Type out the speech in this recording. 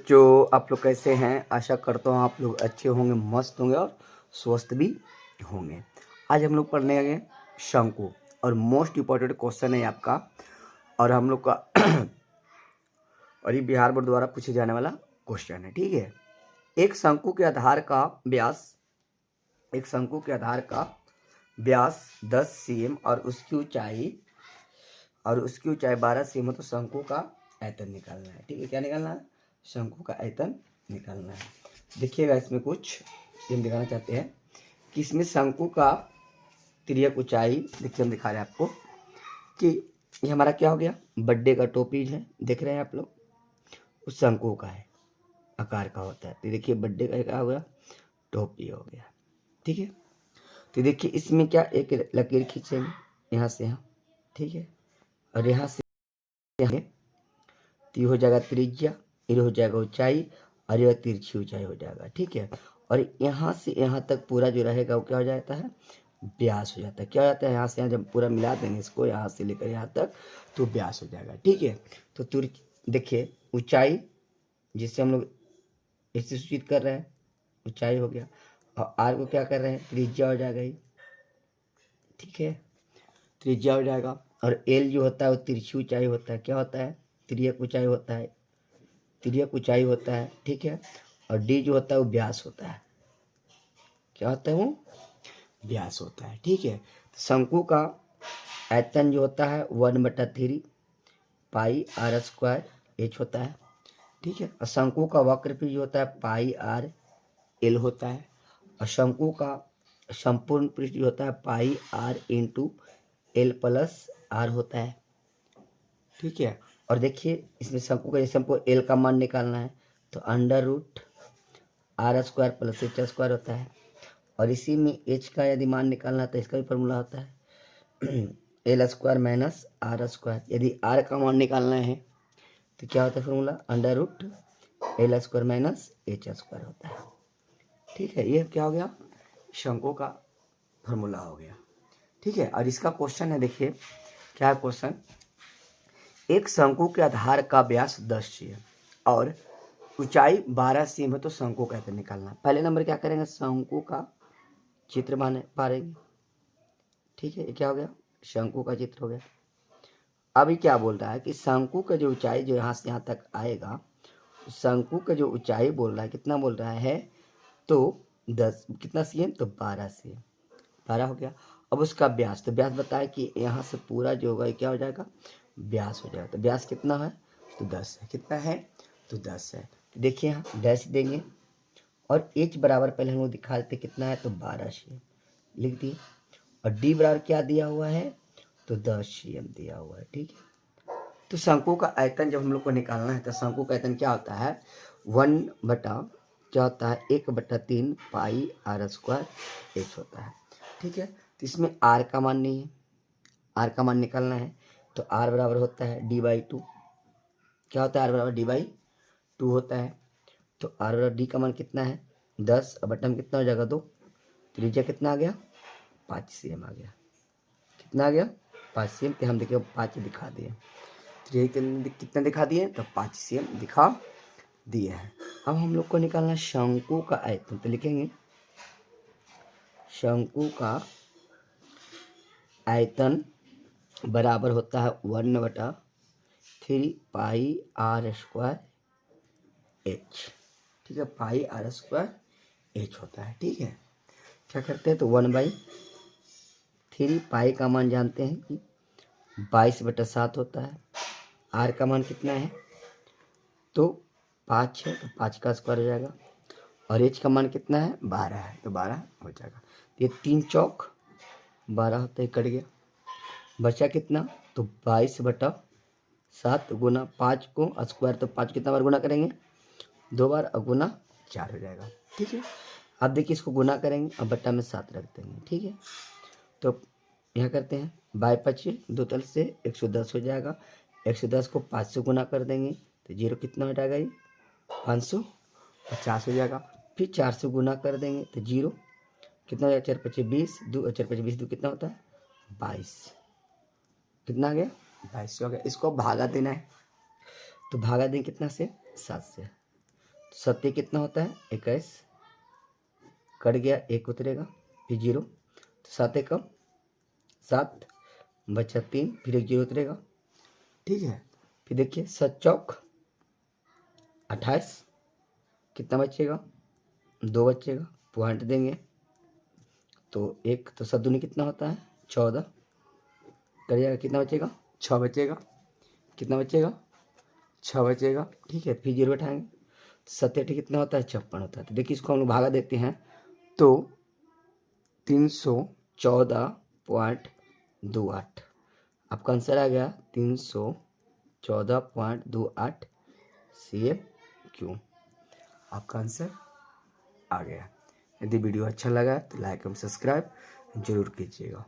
बच्चों, आप लोग कैसे हैं? आशा करता हूँ आप लोग अच्छे होंगे, मस्त होंगे और स्वस्थ भी होंगे। आज हम लोग पढ़ने लगे शंकु और मोस्ट इम्पोर्टेंट क्वेश्चन है आपका और हम लोग का और ये बिहार बोर्ड द्वारा पूछे जाने वाला क्वेश्चन है। ठीक है, एक शंकु के आधार का व्यास 10 cm और उसकी ऊंचाई 12 cm हो तो शंकु का आयतन निकालना है। ठीक है, क्या निकालना है? शंकु का आयतन निकालना है। देखिएगा, इसमें कुछ हम दिखाना चाहते हैं कि इसमें शंकु का तिर्यक ऊंचाई देखिए, हम दिखा रहे हैं आपको कि ये हमारा क्या हो गया, बर्थडे का टोपी है, देख रहे हैं आप लोग, उस शंकु का है, आकार का होता है। तो देखिए बर्थडे का क्या हो गया, टोपी हो गया। ठीक है, तो देखिए इसमें क्या एक लकीर खींचेंगे यहाँ से यहाँ, ठीक है, और यहाँ से यहाँ तो ये हो जाएगा त्रिज्या, ये हो जाएगा ऊंचाई और यह तिरछी ऊंचाई हो जाएगा। ठीक है, और यहाँ से यहाँ तक पूरा जो रहेगा वो क्या हो जाता है, व्यास हो जाता है। क्या हो जाता है, यहाँ से यहाँ जब पूरा मिला देंगे इसको, यहाँ से लेकर यहाँ तक, तो व्यास हो जाएगा। ठीक है, तो देखिए ऊंचाई जिससे हम लोग इससे सूचित कर रहे हैं, ऊंचाई हो गया, और आर को क्या कर रहे हैं, त्रिज्या हो जाएगा ये। ठीक है, त्रिज्या हो जाएगा, और एल जो होता है वो तिरछी ऊंचाई होता है। क्या होता है, तिर्यक ऊंचाई होता है, तिर्यक ऊंचाई होता है। ठीक है, और डी जो होता है वो व्यास होता है। क्या होता है, वो व्यास होता है। ठीक है, तो शंकु का आयतन जो होता है 1/3 पाई आर स्क्वायर एच होता है। ठीक है, और शंकु का वक्र भी जो होता है पाई आर एल होता है, और शंकु का संपूर्ण पृष्ठ जो होता है pi r into l plus r होता है। ठीक है, और देखिए इसमें शंकु का, जैसे हमको एल का मान निकालना है तो √r² प्लस h² होता है, और इसी में h का यदि मान निकालना है तो इसका भी फॉर्मूला होता है l² माइनस r²। यदि r का मान निकालना है तो क्या होता है फॉर्मूला, √l² माइनस h² होता है। ठीक है, ये क्या हो गया, शंकु का फॉर्मूला हो गया। ठीक है, और इसका क्वेश्चन है, देखिए क्या है क्वेश्चन, एक शंकु के आधार का व्यास 10 cm और ऊंचाई 12 cm है तो शंकु का आयतन निकालना। पहले नंबर क्या करेंगे, शंकु का चित्र पारेंगे। ठीक है, ये क्या हो गया, शंकु का चित्र हो गया। अभी क्या बोल रहा है कि शंकु का जो ऊंचाई जो यहाँ से यहाँ तक आएगा, शंकु का जो ऊंचाई बोल रहा है, कितना बोल रहा है, तो 10 कितना cm, तो 12 cm, 12 हो गया। अब उसका व्यास, तो व्यास बताया कि यहाँ से पूरा जो होगा क्या हो जाएगा, व्यास हो जाएगा। तो व्यास कितना है, तो 10 है। कितना है, तो 10 है। तो देखिए यहाँ डैश देंगे, और h बराबर पहले हम लोग दिखा देते कितना है, तो 12 cm लिख दिए, और d बराबर क्या दिया हुआ है, तो 10 cm दिया हुआ है। ठीक है, तो शंकु का आयतन जब हम लोग को निकालना है तो शंकु का आयतन क्या होता है, 1/3 पाई r² h होता है। ठीक है, तो इसमें r का मान नहीं है, r का मान निकालना है तो r बराबर होता है d/2। क्या होता है, r बराबर d/2 होता है। तो r बराबर d का मान कितना है, 10, और बटन कितना हो जाएगा, 2, त्रिज्या कितना आ गया, 5 cm आ गया। कितना आ गया, 5 cm। तो हम देखिए 5 दिखा दिए, त्रिज्या कितना दिखा दिए, तो 5 cm दिखा दिए हैं। अब हम लोग को निकालना शंकु का आयतन, तो लिखेंगे शंकु का आयतन बराबर होता है 1/3 पाई r² h। ठीक है, पाई r² h होता है। ठीक है, क्या करते हैं, तो 1/3 पाई का मान जानते हैं कि 22/7 होता है। r का मान कितना है, तो 5 है, तो 5 का स्क्वायर हो जाएगा, और h का मान कितना है, 12 है, तो 12 हो जाएगा। तो ये 3 चौक 12 होता है, कट गया, बचा कितना, तो 22/7 गुना 5 को स्क्वायर, तो 5 कितना बार गुना करेंगे, 2 बार, और गुना 4 हो जाएगा। ठीक है, अब देखिए इसको गुना करेंगे, अब बट्टा में 7 रख देंगे। ठीक है, तो यहाँ करते हैं, 22 2 तल से 110 हो जाएगा, 110 को 5 से गुना कर देंगे तो 0 कितना हो जाएगा, ये 550 हो जाएगा। फिर 4 से गुना कर देंगे तो 0 कितना हो जाएगा, 4 5 20, 2 4 5 20, 2 कितना होता है, 22, कितना आ गया, 22 हो गया। इसको भागा देना है, तो भागा देंगे कितना से, 7 से, 7 कितना होता है 21, कट गया 1 उतरेगा, फिर 0, तो 7 कम 7, बचा 3, फिर 1 0 उतरेगा। ठीक है, फिर देखिए 7 चौक 28, कितना बचेगा 2 बचेगा, पॉइंट देंगे तो 1, तो 7 दूनी कितना होता है 14, कर जाएगा, कितना बचेगा 6 बचेगा, कितना बचेगा 6 बचेगा। ठीक है, फिर 0 बैठाएंगे, 7 कितना होता है 56 होता है। तो देखिए इसको हम लोग भागा देते हैं तो 314.28, आपका आंसर आ गया 314.28 CM3। आपका आंसर आ गया। यदि वीडियो अच्छा लगा तो लाइक एवं सब्सक्राइब जरूर कीजिएगा।